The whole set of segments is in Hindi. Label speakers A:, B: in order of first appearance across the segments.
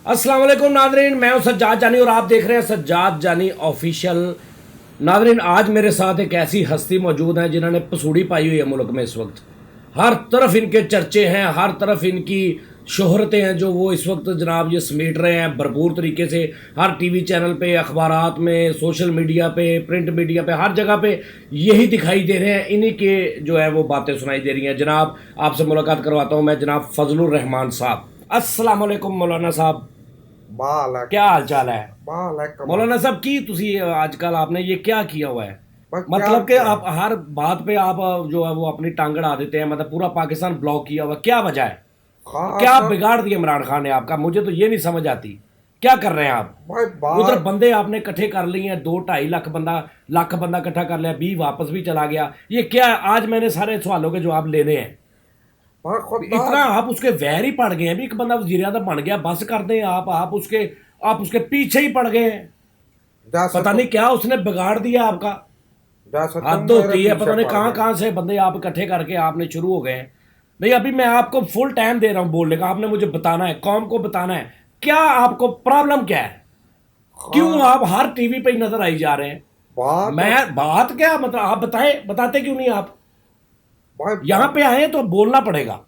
A: अस्सलाम वालेकुम नादरीन, मैं हूं सज्जाद जानी और आप देख रहे हैं सज्जाद जानी ऑफिशियल। नादरीन, आज मेरे साथ एक ऐसी हस्ती मौजूद है जिन्होंने पसूड़ी पाई हुई है मुल्क में। इस वक्त हर तरफ इनके चर्चे हैं, हर तरफ इनकी शोहरतें हैं जो वो इस वक्त जनाब ये समेट रहे हैं भरपूर तरीके से। हर टीवी चैनल पे, अखबारात में, सोशल मीडिया पे, प्रिंट मीडिया पे, हर जगह पे यही दिखाई दे रहे हैं। इन्हीं के जो है वो बातें सुनाई दे रही हैं। जनाब आपसे मुलाकात करवाता हूँ मैं जनाब फजलुर रहमान साहब। अस्सलाम वालेकुम मौलाना साहब, क्या हाल चाल है?
B: वालेकुम।
A: मौलाना साहब की तुसी आजकल आपने ये क्या किया हुआ है?
B: बस क्या
A: मतलब कि
B: किया?
A: आप हर बात पे आप जो है वो अपनी टांग अड़ा देते हैं। मतलब पूरा पाकिस्तान ब्लॉक किया हुआ, क्या वजह है?
B: हाँ
A: क्या
B: सर।
A: बिगाड़ दिया इमरान खान ने आपका? मुझे तो ये नहीं समझ आती, क्या कर रहे हैं आप?
B: भाई
A: उधर
B: बात।
A: बंदे आपने इकट्ठे कर लिए हैं, 2-2.5 लाख बंदा इकट्ठा कर लिया, 20 वापस भी चला गया। ये क्या है? आज मैंने सारे सवालों के जवाब लेने हैं।
B: भाई खुदा।
A: इतना आप उसके वैर ही पड़ गए हैं भी, एक बंदा वजीर आज़म बन गया, बस कर दें आप उसके पीछे ही पड़ गए हैं।
B: जैसे
A: पता
B: तुम
A: नहीं क्या उसने बिगाड़ दिया आपका।
B: जैसे तुम
A: हद
B: मेरे
A: होती है,
B: पीछे
A: पता नहीं
B: पड़
A: कहाँ
B: गए।
A: कहाँ से बंदे आप इकट्ठे करके आपने शुरू हो गए हैं। नहीं, अभी मैं आपको फुल टाइम दे रहा हूँ बोलने का। आपने मुझे बताना है, कौम को बताना है, क्या आपको प्रॉब्लम क्या है? क्यों
B: हाँ।
A: आप हर टीवी पे ही नजर आई जा रहे हैं?
B: बात।
A: मैं बात क्या मतलब आप बताएं, बताते क्यों नहीं आप?
B: भाई
A: यहां
B: बात।
A: पे आए हैं तो बोलना पड़ेगा।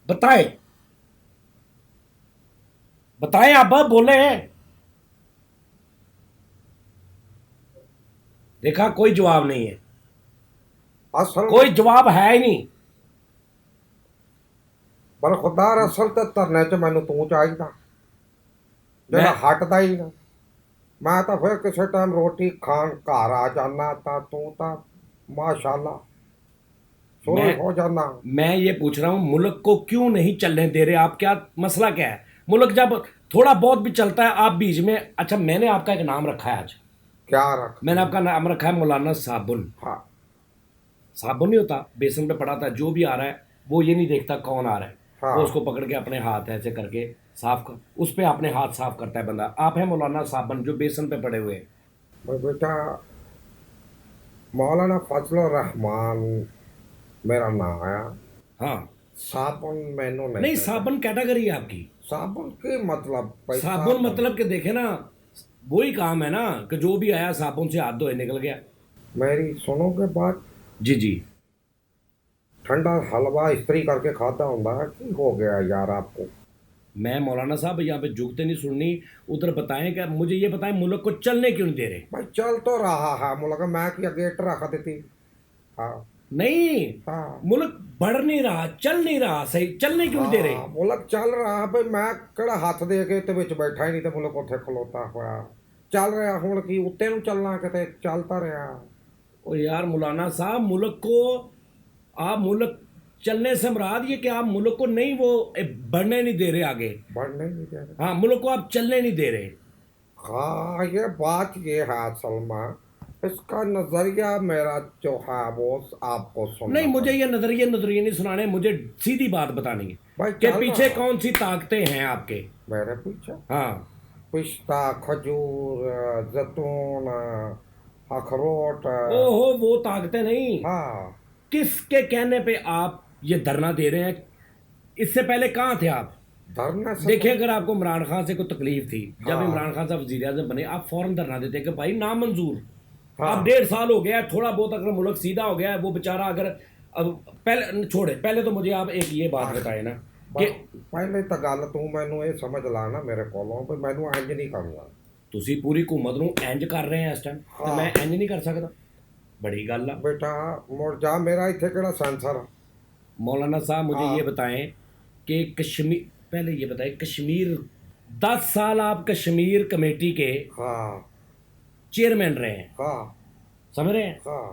A: बताएं, बताएं, आप बोले हैं। देखा, कोई जवाब नहीं है,
B: असल में
A: कोई जवाब है ही नहीं।
B: पर खुदा असल ते धरने च मैनू तू चाहिदा
A: मैं
B: जेड़ा हटदा ही ना। मैं तो फिर किसी टाइम रोटी खान घर आ जाना तू तो माशाल्लाह शुरू
A: मैं
B: ही हो जाना।
A: मैं ये पूछ रहा हूँ, मुल्क को क्यों नहीं चलने दे रहे आप? क्या मसला क्या है? मुल्क जब थोड़ा बहुत भी चलता है आप बीच में। अच्छा, मैंने आपका एक नाम रखा है आज।
B: क्या रख
A: मैंने
B: दिया?
A: आपका नाम रखा है मौलाना साबुन।
B: हाँ।
A: साबुन नहीं होता, बेसन पे पड़ा था, जो भी आ रहा है वो ये नहीं देखता कौन आ रहा है। वो उसको
B: हाँ।
A: पकड़ के अपने हाथ ऐसे करके साफ कर, उस पे अपने हाथ साफ करता है बंदा। आप है मौलाना साबुन जो बेसन पे पड़े हुए हैं।
B: भाई बेटा, मौलाना फजल रहमान मेरा नाम आया।
A: हाँ।
B: साबुन मैनू नहीं
A: नहीं,
B: देते।
A: साबुन कैटेगरी है आपकी।
B: साबुन की मतलब भाई
A: साबुन
B: साबुन।
A: मतलब कि देखे ना, वही काम है ना कि जो भी आया साबुन से हाथ धोए निकल गया।
B: मेरी सुनोगे बात।
A: जी जी।
B: ठंडा हलवा इस्त्री करके खाता हूँ की हो गया यार आपको।
A: मैं मौलाना साहब यहाँ पे जुगते नहीं सुननी। उधर बताएं, क्या मुझे ये बताएं, मुल्क को चलने क्यों नहीं दे रहे?
B: भाई चल तो रहा है मुल्क, मैं की गेट रख देती। हाँ।
A: नहीं,
B: हाँ।
A: मुल्क बढ़ नहीं रहा, चल नहीं रहा सही, चलने क्यों नहीं दे रहे?
B: हाँ मुल्क चल रहा है भाई, मैं ਕਿਹੜਾ ਹੱਥ ਦੇ ਕੇ ਤੇ ਵਿੱਚ ਬੈਠਾ ਹੀ ਨਹੀਂ ਤੇ ਮੁਲਕ ਉੱਥੇ ਖਲੋਤਾ ਹੋਇਆ ਚੱਲ ਰਿਹਾ। ਹੁਣ ਕੀ ਉੱਤੇ ਨੂੰ ਚੱਲਣਾ, ਕਿਤੇ ਚੱਲਦਾ ਰਿਹਾ।
A: और यार मौलाना साहब, मुल्क को आप मुल्क चलने से मुराद ये कि आप मुल्क को नहीं वो बढ़ने नहीं दे रहे आगे।
B: बढ़ने नहीं दे रहे।
A: हाँ, मुल्क को आप चलने नहीं दे रहे।
B: हाँ ये बात ये है सलमा, इसका नजरिया मेरा जो है वो आपको
A: नहीं,
B: सुनना
A: मुझे ये
B: पड़ेगा।
A: नजरिए नजरिए नहीं सुनाने, मुझे सीधी बात बतानी है
B: भाई
A: कि
B: चल
A: पीछे
B: रहा
A: कौन सी ताकतें हैं आपके।
B: मेरे पीछे
A: हाँ।
B: पिस्ता, खजूर, जैतून, अखरोट।
A: ओहो, वो ताकतें नहीं।
B: हाँ।
A: किसके कहने पे आप ये धरना दे रहे हैं? इससे पहले कहाँ थे आप?
B: धरने से
A: देखिए,
B: तो।
A: अगर आपको इमरान खान से कोई तकलीफ थी, जब इमरान
B: हाँ।
A: खान साहब वजीर आजम बने, आप फौरन धरना देते कि भाई नामंजूर। अब
B: हाँ।
A: 1.5 साल हो गया है, थोड़ा बहुत अगर मुल्क सीधा हो गया है, वो बेचारा अगर अब पहले छोड़े, पहले तो मुझे आप एक ये बात बताए ना कि
B: ਪਹਿਲੇ ਤਾਂ ਗੱਲ ਤੂੰ ਮੈਨੂੰ ਇਹ ਸਮਝ ਲਾ ਨਾ ਮੇਰੇ ਕੋਲੋਂ ਵੀ ਮੈਨੂੰ ਇੰਜ ਨਹੀਂ ਕਰਨਾ।
A: ਤੁਸੀਂ ਪੂਰੀ हुकूमत ਨੂੰ ਇੰਜ ਕਰ ਰਹੇ हैं इस टाइम, तो मैं
B: हाँ
A: इंज नहीं कर सकता? बड़ी गल आ।
B: बेटा मुड़ जा, मेरा ਇੱਥੇ ਕਿਹੜਾ ਸੈਂਸਰ ਆ।
A: मौलाना साहब, मुझे ये
B: हाँ।
A: बताएं कि कश्मीर, पहले ये बताएं, कश्मीर 10 साल आप कश्मीर कमेटी के
B: हाँ।
A: चेयरमैन रहे हैं,
B: हाँ।
A: समझ रहे हैं?
B: हाँ।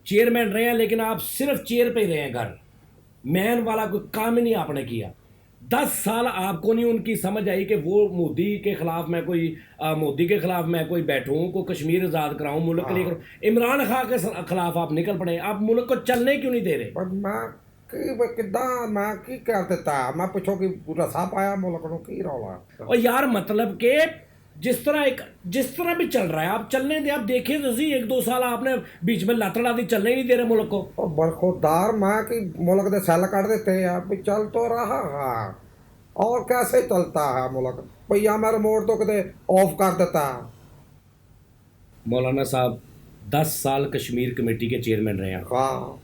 A: चेयरमैन रहे हैं, लेकिन आप सिर्फ चेयर पे ही रहे हैं, घर मैन वाला कोई काम ही नहीं आपने किया। 10 साल आपको नहीं उनकी समझ आई कि वो मोदी के खिलाफ मैं कोई मोदी के खिलाफ मैं कोई बैठूं, को कश्मीर आज़ाद कराऊं, मुल्क के लिए
B: हाँ।
A: करूं। इमरान खान के खिलाफ आप निकल पड़े। आप मुल्क को चलने क्यों नहीं दे रहे?
B: पर मैं ਕਿੱਦਾਂ ਮੈਂ ਕੀ ਕਰ ਦਿੱਤਾ? ਮੈਂ ਪੁੱਛੋ ਕਿ ਰਸਾ ਪਾਇਆ ਮੁਲਕ ਨੂੰ, ਕੀ ਰੌਲਾ?
A: और यार मतलब के जिस तरह भी चल रहा है आप चलने दे। आप देखिए तो सही, 1-2 साल आपने बीच में लातड़ा दी, चलने ही नहीं दे रहे मुल्क को।
B: ਉਹ ਬਰਖੁਰਦਾਰ ਮੈਂ ਕਿ ਮੁਲਕ ਦੇ ਸੈੱਲ ਕੱਢ ਦਿੱਤੇ ਆ ਵੀ ਚੱਲ ਤੋਂ ਰਹਾ। ਹਾਂ और कैसे चलता है मुल्क? भैया मैं रिमोट तो कदे ऑफ कर देता है।
A: मौलाना साहब 10 साल कश्मीर कमेटी के चेयरमैन रहे हैं,
B: हाँ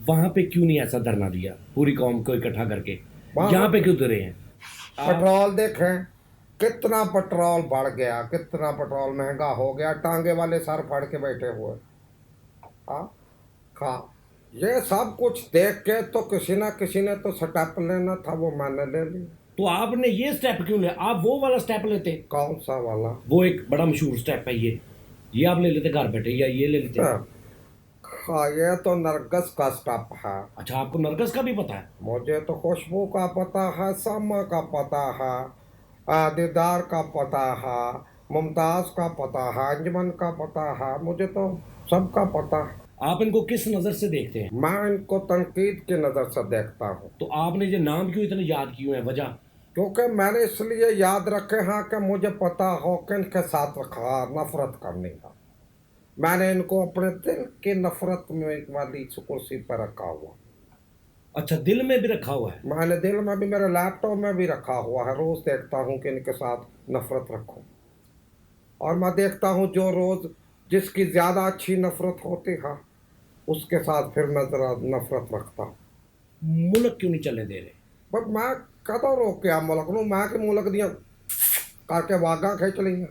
A: वहां पे क्यों नहीं ऐसा धरना दिया पूरी कौम को इकट्ठा करके?
B: वहाँ
A: यहाँ पे क्यों उतरे हैं आप?
B: पेट्रोल देखें, कितना पेट्रोल बढ़ गया, कितना पेट्रोल महंगा हो गया, टांगे वाले सर फाड़ के बैठे हुए। हाँ हाँ, ये सब कुछ देख के तो किसी ने तो स्टेप लेना था, वो मैंने ले लिया।
A: तो आपने ये स्टेप क्यों लिया? आप वो वाला स्टेप लेते,
B: कौन सा वाला?
A: वो एक बड़ा मशहूर स्टेप है ये आप ले लेते घर बैठे, या ये ले लेते?
B: हाँ ये तो नरगस का स्टेप है।
A: अच्छा, आपको नरगस का भी पता है?
B: मुझे तो खुशबू का पता है, समा का पता है, दीदार का पता है, मुमताज का पता है, अंजमन का पता है, मुझे तो सबका पता है।
A: आप इनको किस नज़र से देखते हैं?
B: मैं इनको तनकीद की नज़र से देखता हूँ।
A: तो आपने ये नाम क्यों इतने याद क्यों है, वजह?
B: क्योंकि मैंने इसलिए याद रखे हैं कि मुझे पता हो कि इनके साथ नफरत करनी है। मैंने इनको अपने दिल की नफरत में वाली कुर्सी पर रखा हुआ।
A: अच्छा, दिल में भी रखा हुआ है?
B: मैंने दिल में भी, मेरे लैपटॉप में भी रखा हुआ है। रोज़ देखता हूँ कि इनके साथ नफरत रखूँ, और मैं देखता हूँ जो रोज़ जिसकी ज़्यादा अच्छी नफरत होती है उसके साथ फिर मैं ज़रा नफरत रखता हूँ।
A: मुल्क क्यों नहीं चलने दे रहे?
B: पर मैं कदों रोक के मुल्क नूं, मैं कि मुल्क दियां करके वागा खिंच लियां।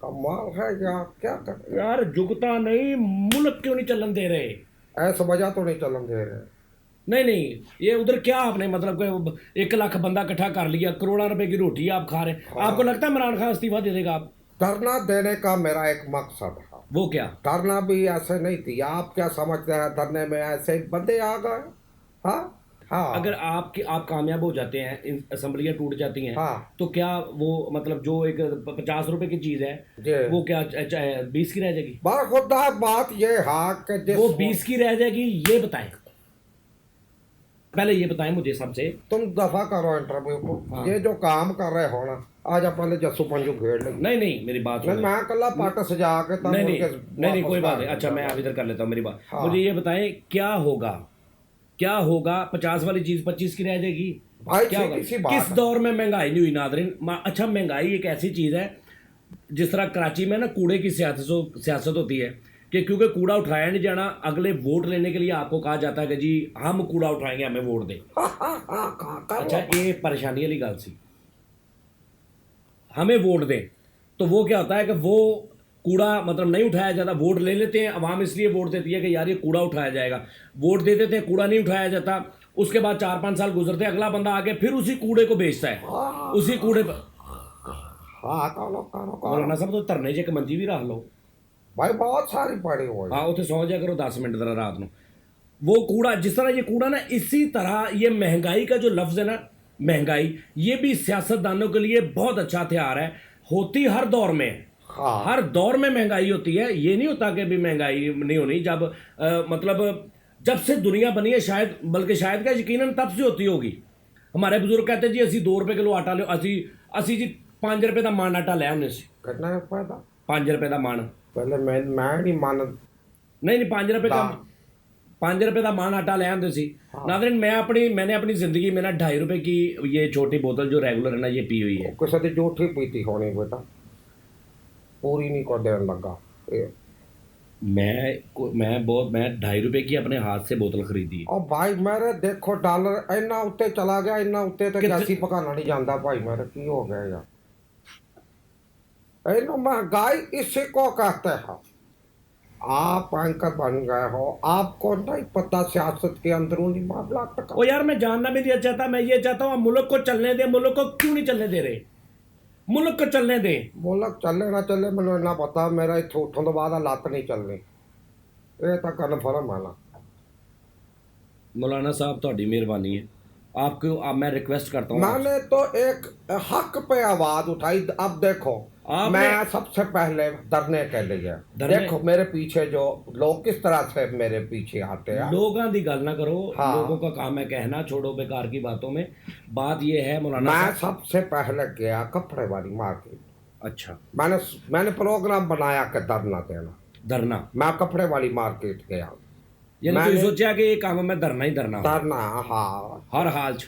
B: कमाल है यार, क्या कर
A: यार जुगता नहीं, मुल्क क्यों नहीं चलन दे रहे?
B: ऐस वजह तो नहीं चलन दे रहे।
A: नहीं, ये उधर क्या आपने मतलब कि 1 लाख बंदा इकट्ठा कर लिया, करोड़ों रुपए की रोटी आप खा रहे हैं,
B: हाँ।
A: आपको लगता है इमरान खान इस्तीफा दे देगा? आप
B: धरना देने का मेरा एक मकसद है।
A: वो क्या?
B: धरना भी ऐसे नहीं थी, आप क्या समझते हैं धरने में ऐसे बंदे आ गए? हाँ हाँ
A: अगर आप कामयाब हो जाते हैं, असेंबलियां टूट जाती हैं,
B: हाँ
A: तो क्या वो मतलब जो एक 50 रुपए की चीज है
B: जी,
A: वो क्या चाहे 20 की रह जाएगी?
B: बड़ा खुदा बात ये है कि
A: वो 20 की रह जाएगी, ये बताएं, पहले ये बताएं मुझे सबसे।
B: तुम दफा करो इंटरव्यू को।
A: हाँ।
B: ये जो काम कर रहे हो ना, आज अपने जस्सू पंजू घेर ले।
A: नहीं, मेरी बात
B: नहीं,
A: सुनो।
B: मैं कल्ला पाट सजा के तब
A: नहीं,
B: उनके
A: कोई बात नहीं।
B: वापस
A: अच्छा, मैं आप इधर कर लेता हूँ मेरी बात।
B: हाँ।
A: मुझे ये बताएं क्या होगा 50 वाली चीज 25 की रह जाएगी?
B: भाई
A: क्या होगा?
B: सीधी सी बात
A: किस
B: है।
A: दौर में महंगाई नहीं हुई नादरीन? अच्छा, महंगाई एक ऐसी चीज है, जिस तरह कराची में ना कूड़े की सियासत होती है कि क्योंकि कूड़ा उठाया नहीं जाना, अगले वोट लेने के लिए आपको कहा जाता है कि जी हम कूड़ा उठाएंगे, हमें वोट दें। अच्छा, ये परेशानी वाली गल सी, हमें वोट दें, तो वो क्या होता है कि वो कूड़ा मतलब नहीं उठाया जाता, वोट ले लेते हैं, अवाम इसलिए वोट देती है कि यार ये कूड़ा उठाया जाएगा, वोट दे देते हैं, कूड़ा नहीं उठाया जाता। उसके बाद 4-5 साल गुजरते हैं, अगला बंदा आके फिर उसी कूड़े को बेचता है, उसी कूड़े पर।
B: हाँ करो
A: मौलाना साहब, तो धरने च एक मंजी भी रख लो
B: भाई, बहुत सारी पड़ी हुई।
A: हाँ, उसे सौ जाया करो 10 मिनट जरा रात को। वो कूड़ा जिस तरह ये कूड़ा ना, इसी तरह ये महंगाई का जो लफ्ज़ है ना, महंगाई, ये भी सियासतदानों के लिए बहुत अच्छा हथियार है। होती हर दौर में,
B: हाँ
A: हर दौर में महंगाई होती है। ये नहीं होता कि भी महंगाई नहीं होनी, जब मतलब जब से दुनिया बनी है, शायद बल्कि शायद क्या यकीनन तब से होती होगी। हमारे बुजुर्ग कहते जी असी 2 रुपए किलो आटा लो, असी जी 5 रुपए का मन आटा लै आने से।
B: कितना रुपए था?
A: 5 रुपए का मन।
B: पहले मैं नहीं मान।
A: नहीं 5 रुपए का 5 रुपए का मन आटा ले आते सी। नादरीन, मैंने अपनी जिंदगी में ना 2.5 रुपए की ये छोटी बोतल जो रेगुलर है ना, ये पी हुई है।
B: किसी की जूठी पीती होनी बेटा, पूरी नहीं को देने लगा।
A: मैं 2.5 रुपए की अपने हाथ से बोतल खरीदी है।
B: और भाई मेरे देखो डॉलर इन्ना उत्ते चला गया, इन्ना उत्ते तो गैसी पकाना नहीं जानता भाई मेरे, की हो गया यार। इन्हों महंगाई इसी को कहते हैं। आप एंकर बन गए हो, आपको नहीं पता सियासत के अंदरूनी मामला का।
A: ओ यार, मैं जानना भी नहीं चाहता, मैं ये चाहता हूँ मुल्क को चलने दे। मुल्क को क्यों नहीं चलने दे रहे? मुल्क को चलने दे।
B: मुल्क चले ना चले मैंने इन्ना पता, मेरा इत्थों उठों तो बाद लत्त नहीं चलनी, ये तो कन्फर्म है ना।
A: मौलाना साहब, ਤੁਹਾਡੀ ਮਿਹਰਬਾਨੀ है, आपको मैं रिक्वेस्ट करता हूँ।
B: मैंने तो एक हक पे आवाज उठाई। अब देखो, मैं सबसे पहले धरने के लिए, देखो मेरे पीछे जो लोग किस तरह से मेरे पीछे आते हैं।
A: लोगों की गल ना करो।
B: हाँ।
A: लोगों का काम है कहना, छोड़ो बेकार की बातों में। बात ये है मौलाना
B: मैं
A: साहब।
B: सबसे पहले गया कपड़े वाली मार्केट।
A: अच्छा,
B: मैंने प्रोग्राम बनाया कि धरना देना।
A: धरना?
B: मैं कपड़े वाली मार्केट गया।
A: यानी कोई सोचा कि ये काम में धरना ही धरना हो?
B: धरना, हाँ
A: हर हाल च?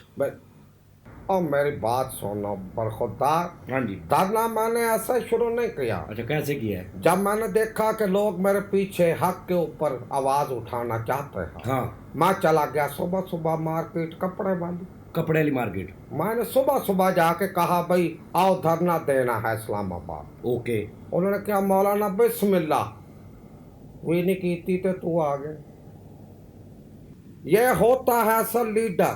B: और मेरी बात सुनो बरखुरदार,
A: हाँ जी।
B: धरना मैंने ऐसे शुरू नहीं किया।
A: अच्छा, कैसे किया है?
B: जब मैंने देखा कि लोग मेरे पीछे हक के ऊपर आवाज उठाना चाहते हैं,
A: हाँ,
B: मैं चला गया सुबह सुबह मार्केट कपड़े वाली।
A: कपड़े वाली मार्केट।
B: मैंने सुबह सुबह जाके कहा भाई आओ धरना देना है इस्लामाबाद।
A: ओके।
B: उन्होंने क्या मौलाना बिस्मिल्लाह, वी नहीं की तो तू आ गए। ये होता है असल लीडर,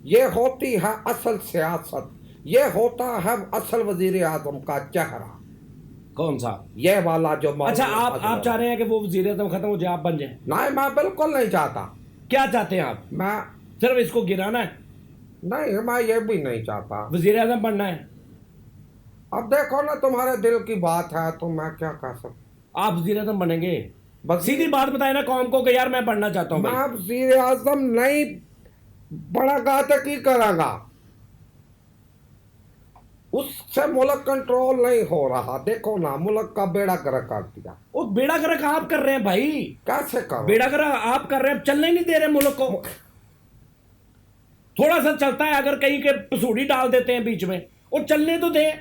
B: ये होती है असल सियासत, ये होता है असल वजीर आजम का चेहरा,
A: कौन सा?
B: ये वाला जो
A: अच्छा,
B: मौलाना
A: आप
B: फजल
A: चाह रहे हैं कि वो वजीर आजम खत्म हो जाए, आप बन जाए?
B: नहीं, मैं बिल्कुल नहीं चाहता।
A: क्या चाहते हैं आप?
B: मैं
A: सिर्फ इसको गिराना है?
B: नहीं, मैं ये भी नहीं चाहता।
A: वजीर आजम बनना है?
B: अब देखो ना, तुम्हारे दिल की बात है तो मैं क्या कर सकता।
A: आप वजीर आजम बनेंगे?
B: बस
A: सीधी बात बताए ना कौम को कि यार मैं बनना चाहता हूँ
B: मैं
A: भाई।
B: वजीर आजम नहीं बड़ा तो की करांगा, उससे मुल्क कंट्रोल नहीं हो रहा। देखो ना, मुल्क का बेड़ा गर्क कर दिया।
A: वो बेड़ा गर्क आप कर रहे हैं भाई।
B: कैसे करो?
A: बेड़ा गर्क आप कर रहे हैं, चलने ही नहीं दे रहे मुल्क को। थोड़ा सा चलता है, अगर कहीं के पसूड़ी डाल देते हैं बीच में, वो चलने तो दे।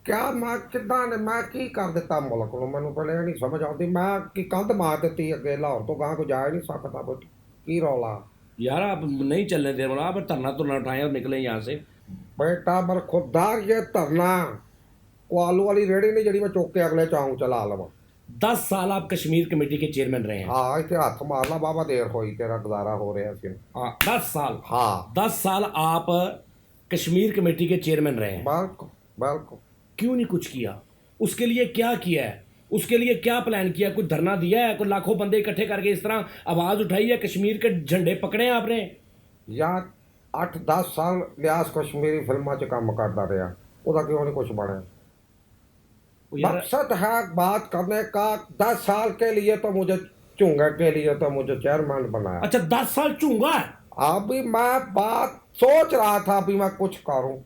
B: क्या मैं किदा ने मैं की कर दिता मुल्क को? मैंने पहले नहीं समझ आती। मैं की कंध मार देती अकेला, और तो कहाँ को जा ही नहीं सकता। बट की रौला
A: यार आप नहीं चलने दे रहे, आप धरना तो ना उठाएं और निकले यहाँ से।
B: बेटा बरखुरदार, ये धरना वो आलू वाली रेड़ी नहीं जड़ी मैं चुक के अगले चाहूँ चला लवा।
A: 10 साल आप कश्मीर कमेटी के चेयरमैन रहे हैं।
B: हाँ, इतने हाथ मारना बाबा, देर होई तेरा गुजारा हो रहा है।
A: हाँ, 10 साल।
B: हाँ
A: 10 साल आप कश्मीर कमेटी के चेयरमैन रहे हैं।
B: बिल्कुल बिल्कुल।
A: क्यों नहीं कुछ किया? उसके लिए क्या किया है? उसके लिए क्या प्लान किया? कुछ धरना दिया है? कोई लाखों बंदे इकट्ठे करके इस तरह आवाज उठाई है? कश्मीर के झंडे पकड़े हैं आपने?
B: यार 8-10 साल लिहाज कश्मीरी फिल्मा च काम करता रहा, ਉਹਦਾ क्यों नहीं कुछ बने?
A: वो यार
B: मकसद है बात करने का। 10 साल के लिए तो मुझे चुंगा के लिए तो मुझे चेयरमैन बनाया।
A: अच्छा, 10 साल चूंगा है?
B: अभी मैं बात सोच रहा था, अभी मैं कुछ करूं।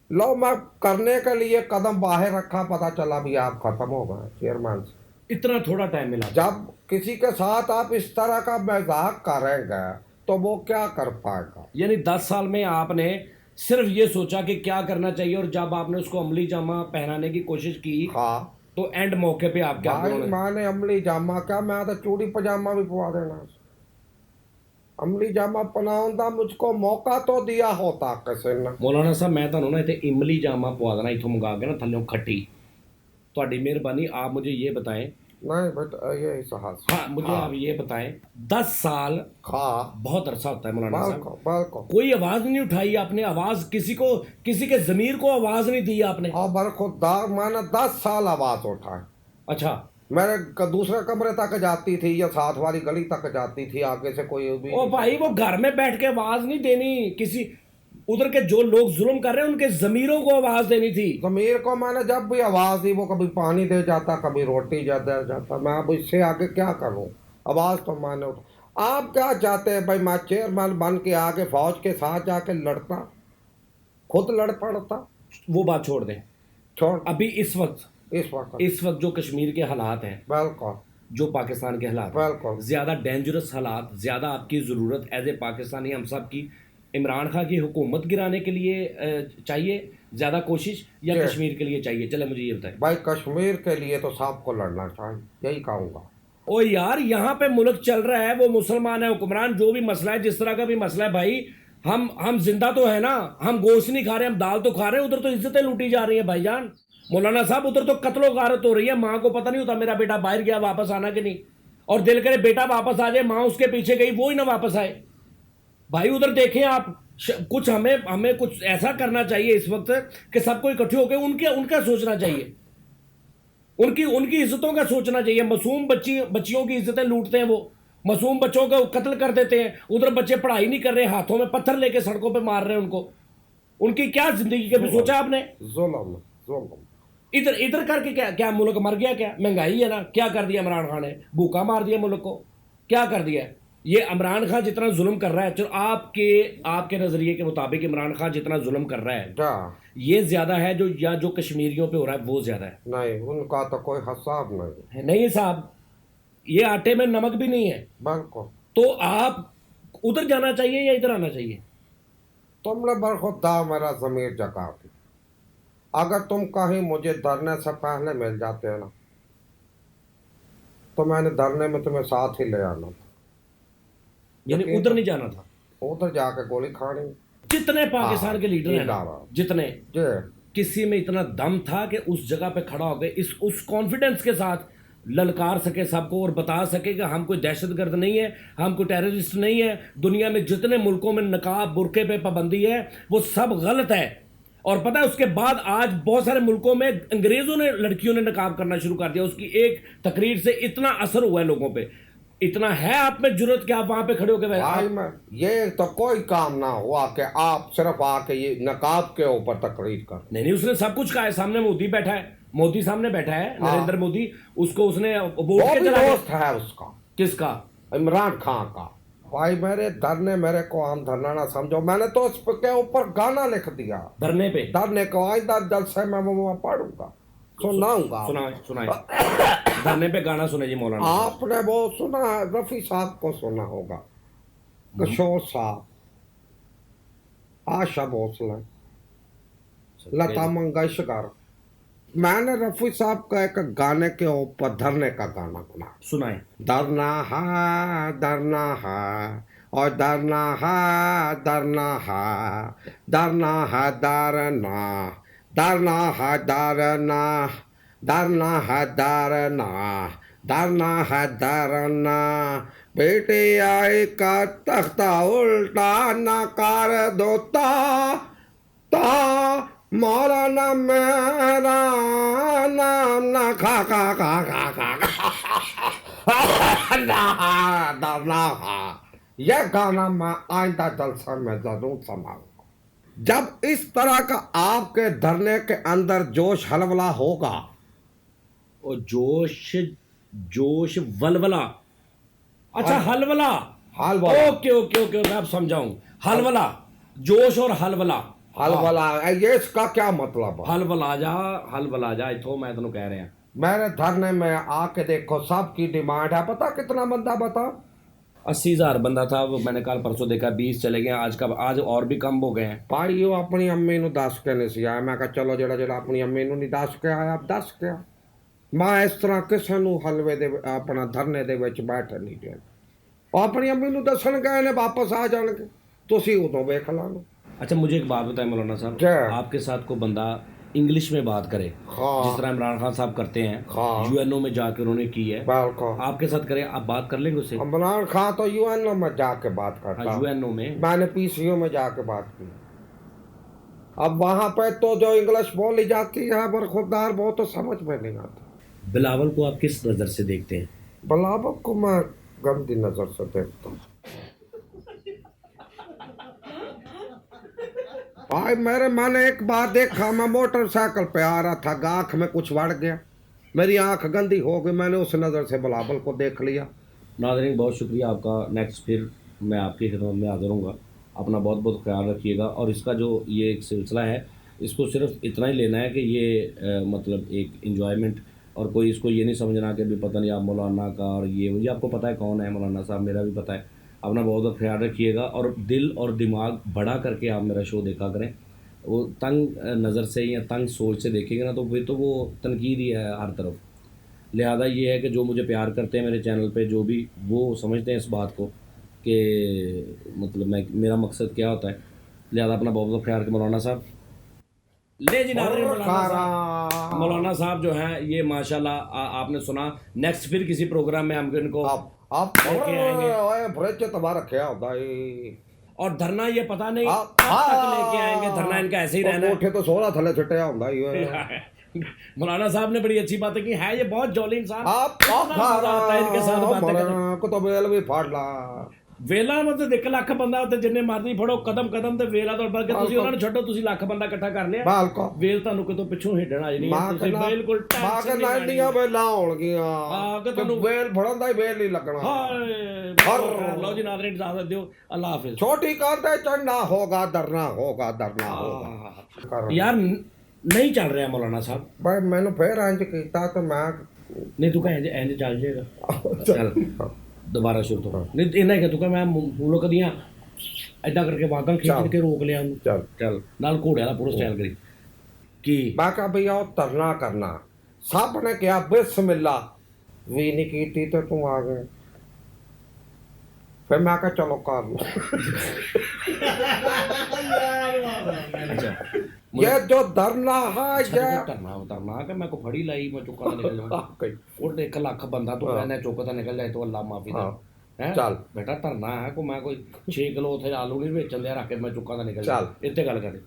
B: लो, मैं करने के लिए कदम बाहर रखा, पता चला भी आप खत्म हो गए चेयरमैन से।
A: इतना थोड़ा टाइम मिला?
B: जब किसी के साथ आप इस तरह का मजाक करेंगे तो वो क्या कर पाएगा?
A: यानी 10 साल में आपने सिर्फ ये सोचा कि क्या करना चाहिए, और जब आपने उसको अमली जामा पहनाने की कोशिश की
B: हाँ
A: तो एंड मौके पे आप क्या
B: भाई,
A: बोले?
B: मैंने अमली जामा क्या, मैं तो चूड़ी पजामा भी पवा देना। अमली जामा पहनाने का मुझको मौका तो दिया होता किसी ने।
A: मौलाना साहब, मैं ਤੁਹਾਨੂੰ ਨਾ ਇੱਥੇ ਇਮਲੀ ਜਾਮਾ ਪਵਾ ਦੇਣਾ ਇੱਥੋਂ ਮੰਗਾ ਕੇ ਨਾ ਥੱਲਿਓਂ ਖੱਟੀ। ਤੁਹਾਡੀ ਮਿਹਰਬਾਨੀ, आप मुझे ये बताएं।
B: नहीं बट ये साहस।
A: हाँ, मुझे आप ये बताएं, 10 साल
B: हाँ
A: बहुत अरसा होता है मौलाना साहब,
B: बिल्कुल बिल्कुल।
A: कोई आवाज नहीं उठाई आपने? आवाज किसी के जमीर को आवाज नहीं दी आपने?
B: और बरखुरदार, मैंने 10 साल आवाज उठाई।
A: अच्छा।
B: मेरे दूसरे कमरे तक जाती थी या साथ वाली गली तक जाती थी, आगे से कोई भी।
A: ओ भाई, वो घर में बैठ के आवाज नहीं देनी, किसी उधर के जो लोग जुल्म कर रहे हैं उनके जमीरों को आवाज देनी थी।
B: जमीर को मैंने जब भी आवाज दी, वो कभी पानी दे जाता, कभी रोटी दे जाता। मैं अब इससे आगे क्या करूं? आवाज तो मैंने उठा। आप क्या चाहते हैं भाई? मैं चेयरमैन बन के आगे फौज के साथ जाके लड़ता, खुद लड़ पड़ता?
A: वो बात छोड़ दें।
B: छोड़
A: अभी इस वक्त जो कश्मीर के हालात हैं,
B: बिल्कुल
A: जो पाकिस्तान के हालात
B: बिल्कुल।
A: हैं, ज़्यादा डेंजरस हालात, ज़्यादा आपकी ज़रूरत एज ए पाकिस्तानी हम सब की इमरान खान की हुकूमत गिराने के लिए चाहिए ज़्यादा कोशिश, या
B: जी।
A: कश्मीर के लिए चाहिए? चले मुझे ये बताएं।
B: भाई कश्मीर के लिए तो सबको लड़ना चाहिए, यही कहूँगा।
A: ओ यार, यहाँ पे मुल्क चल रहा है, वो मुसलमान है हुक्मरान, जो भी मसला है, जिस तरह का भी मसला है भाई, हम जिंदा तो है ना, हम गोश्त नहीं खा रहे, हम दाल तो खा रहे हैं। उधर तो इज्जतें लूटी जा रही है भाईजान। मौलाना साहब, उधर तो कत्लो गारत हो रही है। माँ को पता नहीं होता मेरा बेटा बाहर गया, वापस आना कि नहीं, और दिल करे बेटा वापस आ जाए, माँ उसके पीछे गई, वो ही ना वापस आए। भाई उधर देखें आप, कुछ हमें कुछ ऐसा करना चाहिए इस वक्त कि सबको इकट्ठे होकर उनका सोचना चाहिए, उनकी इज्जतों का सोचना चाहिए। मासूम बच्चियों की इज्जतें लूटते हैं, वो मासूम बच्चों को कत्ल कर देते हैं। उधर बच्चे पढ़ाई नहीं कर रहे, हाथों में पत्थर लेके सड़कों पे मार रहे हैं उनको। उनकी क्या जिंदगी का भी सोचा आपने?
B: जुल्म जुल्म।
A: इधर करके क्या मुल्क मर गया? क्या महंगाई है ना? क्या कर दिया इमरान खान ने? भूखा मार दिया मुल्क को। क्या कर दिया? ये इमरान खान जितना जुल्म कर रहा है, चलो आपके नजरिए के मुताबिक इमरान खान जितना जुल्म कर रहा है,
B: क्या
A: ये ज्यादा है जो कश्मीरियों पे हो रहा है वो ज्यादा है?
B: नहीं, उनका तो कोई हिसाब नहीं।
A: नहीं साहब, ये आटे में नमक भी नहीं है।
B: बिल्कुल।
A: तो आप उधर जाना चाहिए या इधर आना चाहिए?
B: तुमने बरखुदा मेरा ज़मीर जगा दी। अगर तुम कहीं मुझे धरने से पहले मिल जाते ना, तो मैंने धरने में तुम्हें साथ ही ले आना था।
A: यानी
B: यकीन
A: उधर
B: तो-
A: नहीं जाना था।
B: उधर जाके गोली खानी।
A: जितने पाकिस्तान के लीडर हैं ना,
B: लीडर।
A: जितने,
B: जी
A: किसी में इतना दम था कि उस जगह पे खड़ा होकर इस उस कॉन्फिडेंस के साथ ललकार सके सबको और बता सके कि हम कोई दहशतगर्द नहीं है, हम कोई टेररिस्ट नहीं है। दुनिया में जितने मुल्कों में नकाब बुरके पे पाबंदी है वो सब गलत है। और पता है उसके बाद आज बहुत सारे मुल्कों में अंग्रेजों ने लड़कियों ने नकाब करना शुरू कर दिया। उसकी एक तकरीर से इतना असर हुआ है लोगों पे। इतना है आप में जरूरत कि आप वहां पे खड़े होकर
B: भाई, मैं ये तो कोई काम ना हुआ कि आप सिर्फ आके ये नकाब के ऊपर तकरीर कर।
A: नहीं, उसने सब कुछ कहा है। सामने मोदी बैठा है, मोदी सामने बैठा है,
B: हाँ।
A: नरेंद्र मोदी, उसको उसने
B: वो
A: वोट के
B: भी
A: चला
B: दोस्त है उसका,
A: किसका?
B: इमरान खान का। भाई मेरे धरने मेरे को आम धरना ना समझो, मैंने तो उस के ऊपर गाना लिख दिया।
A: धरने पे
B: धरने को आइंदा जलसे में वो पढ़ूंगा, सुनाऊंगा।
A: सुनाए धरने पे गाना सुने जी मौलाना।
B: आपने वो सुना, रफी साहब को सुना होगा, किशोर साहब, आशा भोसले, लता मंगेशकर। मैंने रफी साहब का एक गाने के ऊपर धरने का गाना बना।
A: सुनाए।
B: डरना है डरना है और डरना है डरना है, डरना है डरना, डरना है डरना, डरना है डरना, डरना है डरना। बेटी आई का तख्ता उल्टा न कर दोता ता, मौलाना मेरा नाम ना खा खा खा खा खा डरना है। यह गाना मैं आइंदा जलसा में जरूर संभालूंगा। जब इस तरह का आपके धरने के अंदर जोश हलवला होगा,
A: और जोश जोश वलवला। अच्छा, हलवला।
B: हलवला।
A: ओके ओके ओके, मैं अब समझाऊं। हलवला, जोश और हलवला।
B: हलवला ये इसका क्या मतलब है?
A: हलवला जा इथों मैं तेन कह रहा।
B: मेरे धरने में आके देखो, सबकी डिमांड है। पता कितना बंदा बता?
A: 80,000 बंदा था वो, मैंने कल परसों देखा। 20 चले गए आज और भी कम हो गए हैं।
B: भाई वो अपनी अम्मी ਨੂੰ ਦੱਸ ਕੇ ਨਹੀਂ ਸੀ ਆਇਆ। ਮੈਂ ਕਿਹਾ ਚਲੋ ਜਿਹੜਾ ਆਪਣੀ ਅੰਮੀ ਨੂੰ ਨਹੀਂ ਦੱਸ ਕੇ ਆਇਆ, ਦੱਸ ਕੇ ਆ। ਮੈਂ ਇਸ ਤਰ੍ਹਾਂ ਕਿਸੇ ਨੂੰ ਹਲਵੇ ਦੇ ਆਪਣਾ ਧਰਨੇ ਦੇ ਵਿੱਚ ਬੈਠ ਨਹੀਂ ਦੇਣਾ। ਉਹ ਆਪਣੀ ਅੰਮੀ ਨੂੰ ਦੱਸਣ ਗਏ ਨੇ, ਵਾਪਸ ਆ ਜਾਣਗੇ, ਤੁਸੀਂ ਉਦੋਂ ਵੇਖ ਲਾਂਗੇ।
A: अच्छा, मुझे एक बात बताएं मौलाना साहब,
B: क्या?
A: आपके साथ को बंदा इंग्लिश में बात करे,
B: हाँ।
A: जिस तरह इमरान खान साहब करते हैं,
B: हाँ।
A: यूएनओ में जाकर उन्होंने की है,
B: बिल्कुल।
A: आपके साथ करें, आप बात कर लेंगे उससे?
B: इमरान खान तो यूएनओ में जाके बात करता
A: हाँ,
B: हूँ।
A: यूएनओ में।
B: मैंने पीसीओ में जाके बात की। अब वहां पे तो जो इंग्लिश बोली जाती है बरखुरदार, वो तो समझ में नहीं आता।
A: बिलावल को आप किस नज़र से देखते हैं?
B: बिलावल को मैं गंदी नजर से देखता हूँ। भाई मैंने एक बार देखा, मैं मोटरसाइकिल पे आ रहा था, आँख में कुछ बढ़ गया, मेरी आँख गंदी हो गई, मैंने उस नज़र से बिलावल को देख लिया।
A: नाज़रीन, बहुत शुक्रिया आपका। नेक्स्ट फिर मैं आपकी खिदमत में हाज़िर हूँगा। अपना बहुत बहुत ख्याल रखिएगा। और इसका जो ये एक सिलसिला है, इसको सिर्फ इतना ही लेना है कि ये मतलब एक इंजॉयमेंट, और कोई इसको ये नहीं समझना कि भी पता नहीं आप मौलाना का और ये मुझे, आपको पता है कौन है मौलाना साहब, मेरा भी पता है। अपना बहुत बहुत ख्याल रखिएगा और दिल और दिमाग बड़ा करके आप मेरा शो देखा करें। वो तंग नज़र से या तंग सोच से देखेंगे ना, तो फिर तो वो तनकीद ही है हर तरफ। लिहाजा ये है कि जो मुझे प्यार करते हैं मेरे चैनल पे, जो भी, वो समझते हैं इस बात को कि मतलब मेरा मकसद क्या होता है। लिहाजा अपना बहुत बहुत ख्याल रखें मौलाना साहब। ले जी नाज़रीन, मौलाना साहब जो हैं ये माशाल्लाह आपने सुना। नेक्स्ट फिर किसी प्रोग्राम में हम इनको
B: आप
A: लेके आएंगे।
B: फ्रिज तुम्हारा क्या होता है?
A: और धरना ये पता नहीं कब तक लेके आएंगे। धरना इनका ऐसे ही रहना है।
B: कोठे तो सोना थले छुट्टिया होता ही।
A: मौलाना साहब ने बड़ी अच्छी बातें की है। ये बहुत जॉली इंसान,
B: आप
A: मजा आता है इनके साथ बातें करने।
B: को तो बेल भी फाड़ ला।
A: ਵੇਲਾ ਮਤਲਬ 1 ਲੱਖ ਬੰਦਾ ਉੱਤੇ ਜਿੰਨੇ ਮਰਜ਼ੀ ਫੜੋ, ਕਦਮ ਕਦਮ ਤੇ ਵੇਲਾ ਤੋਂ ਬਲਕਿ ਤੁਸੀਂ ਉਹਨਾਂ ਨੂੰ ਛੱਡੋ, ਤੁਸੀਂ ਲੱਖ ਬੰਦਾ ਇਕੱਠਾ ਕਰ ਲਿਆ,
B: ਬਿਲਕੁਲ
A: ਵੇਲ ਤੁਹਾਨੂੰ ਕਿਤੋਂ ਪਿੱਛੋਂ ਹਿੱਡਣ ਆ ਜਣੀ। ਤੁਸੀਂ ਬਿਲਕੁਲ
B: ਟੈਨਸ਼ਨ ਨਹੀਂ ਲੈਣੀ। ਵੇਲਾ ਹੋਣਗੀਆਂ
A: ਆ ਕਿ ਤੁਹਾਨੂੰ
B: ਵੇਲ ਫੜਨ ਦਾ ਹੀ ਵੇਲ ਨਹੀਂ ਲੱਗਣਾ।
A: ਹਾਏ ਲਓ ਜੀ ਨਾਜ਼ਰੀਨ, ਇਜਾਜ਼ਤ ਦਿਓ। ਅੱਲਾਹ ਹਾਫਿਜ਼।
B: छोटी कांटे चढ़ना होगा, डरना होगा, डरना होगा।
A: यार नहीं चल रहा मौलाना साहब।
B: भाई मैंने फिर इंज कीता तो मैं
A: नहीं, तू कह इंज चल जाएगा। चल दोबारा शुरू तो नहीं, इन्हें क्या तू कह मैं फूलों का दिया ਐਦਾਂ ਕਰਕੇ ਵਾਗਾਂ
B: ਚੱਲ।
A: ਖਿੱਚ ਕੇ ਰੋਕ ਲਿਆ ਉਹਨੂੰ।
B: ਚੱਲ
A: ਚੱਲ ਨਾਲ ਘੋੜੇ ਵਾਲਾ ਪੂਰਾ ਸਟਾਈਲ ਕਰੀ ਕੀ
B: ਮੈਂ ਕਿਹਾ ਭਈਆ ਉਹ ਤਰਨਾ ਕਰਨਾ, ਸਭ ਨੇ ਕਿਹਾ ਬਿਸਮਿल्ला, ਵੀ ਨਹੀਂ ਕੀਤੀ ਤੇ ਤੂੰ ਆ ਗਏ। ਫਿਰ ਮੈਂ ਕਿਹਾ ਚਲੋ ਕਰ ਲਓ।
A: ਅੱਛਾ
B: ये जो धरना है ये
A: ਧਰਨਾ ਉਤਰਨਾ ਕਿ ਮੈਂ ਕੋ ਫੜੀ ਲਾਈ ਮੈਂ ਚੁੱਕਾ ਤਾਂ ਨਿਕਲ ਜਾਵਾਂ।
B: कहीं
A: ਉਹ 1 ਲੱਖ ਬੰਦਾ ਤੂੰ ਕਹਿੰਦਾ ਚੁੱਕ ਤਾਂ ਨਿਕਲ ਜਾਏ ਤੂੰ ਅੱਲਾ ਮਾਫੀ ਦਾ ਹੈ।
B: ਚੱਲ।
A: ਬੇਟਾ ਧਰਨਾ ਹੈ ਕੋ ਮੈਂ ਕੋਈ 6 ਕਿਲੋ ਉੱਥੇ ਆਲੂ ਨਹੀਂ ਵੇਚਣ ਦਿਆ ਰੱਖ ਕੇ ਮੈਂ ਚੁੱਕਾ ਤਾਂ ਨਿਕਲ
B: ਚੱਲ।
A: ਇੱਥੇ ਗੱਲ ਕਰੇ।